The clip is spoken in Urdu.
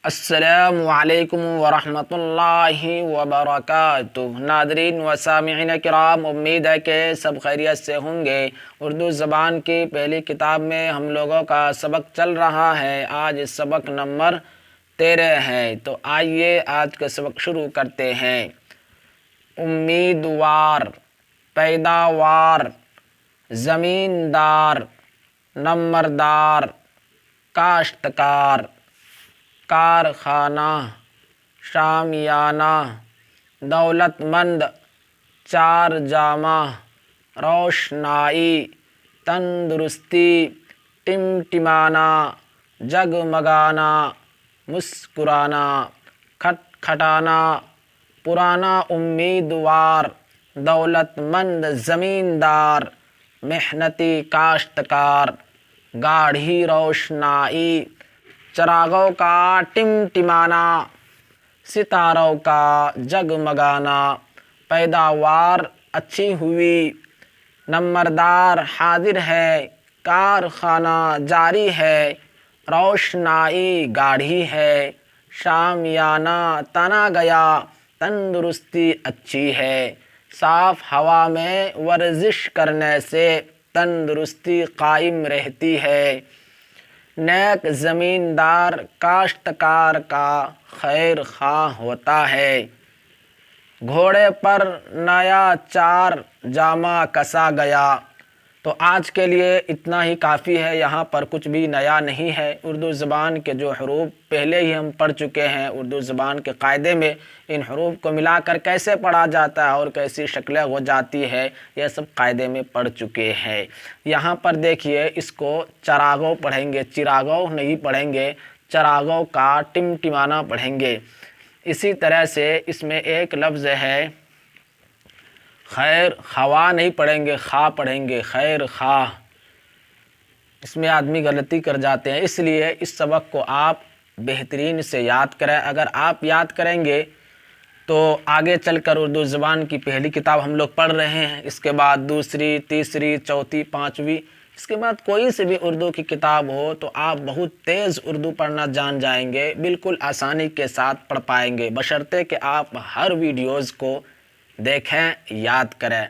السلام علیکم ورحمۃ اللہ وبرکاتہ۔ ناظرین و سامعین کرام، امید ہے کہ سب خیریت سے ہوں گے۔ اردو زبان کی پہلی کتاب میں ہم لوگوں کا سبق چل رہا ہے۔ آج سبق نمبر 13 ہے، تو آئیے آج کا سبق شروع کرتے ہیں۔ امیدوار، پیداوار، زمیندار، نمبردار، کاشتکار، کارخانہ، شامیانہ، دولت مند، چار جامہ، روشنائی، تندرستی، ٹمٹمانا، جگمگانا، مسکرانا، کھٹکھٹانا، پرانا امیدوار، دولت مند زمیندار، محنتی کاشتکار، گاڑھی روشنائی، چراغوں کا ٹمٹمانا، ستاروں کا جگمگانا، پیداوار اچھی ہوئی، نمبردار حاضر ہے، کارخانہ جاری ہے، روشنائی گاڑھی ہے، شامیانہ تنا گیا، تندرستی اچھی ہے۔ صاف ہوا میں ورزش کرنے سے تندرستی قائم رہتی ہے۔ نیک زمیندار کاشتکار کا خیر خواہ ہوتا ہے۔ گھوڑے پر نیا چار جامہ کسا گیا۔ تو آج کے لیے اتنا ہی کافی ہے، یہاں پر کچھ بھی نیا نہیں ہے۔ اردو زبان کے جو حروف پہلے ہی ہم پڑھ چکے ہیں، اردو زبان کے قاعدے میں ان حروف کو ملا کر کیسے پڑھا جاتا ہے اور کیسی شکلیں ہو جاتی ہے، یہ سب قاعدے میں پڑھ چکے ہیں۔ یہاں پر دیکھیے، اس کو چراغوں پڑھیں گے، چراغوں نہیں پڑھیں گے، چراغوں کا ٹمٹمانا پڑھیں گے۔ اسی طرح سے اس میں ایک لفظ ہے خیر خواہ، نہیں پڑھیں گے، خواہ پڑھیں گے، خیر خواہ۔ اس میں آدمی غلطی کر جاتے ہیں، اس لیے اس سبق کو آپ بہترین سے یاد کریں۔ اگر آپ یاد کریں گے تو آگے چل کر اردو زبان کی پہلی کتاب ہم لوگ پڑھ رہے ہیں، اس کے بعد دوسری، تیسری، چوتھی، پانچویں، اس کے بعد کوئی سے بھی اردو کی کتاب ہو تو آپ بہت تیز اردو پڑھنا جان جائیں گے، بالکل آسانی کے ساتھ پڑھ پائیں گے، بشرطے کہ آپ ہر ویڈیوز کو دیکھیں، یاد کریں۔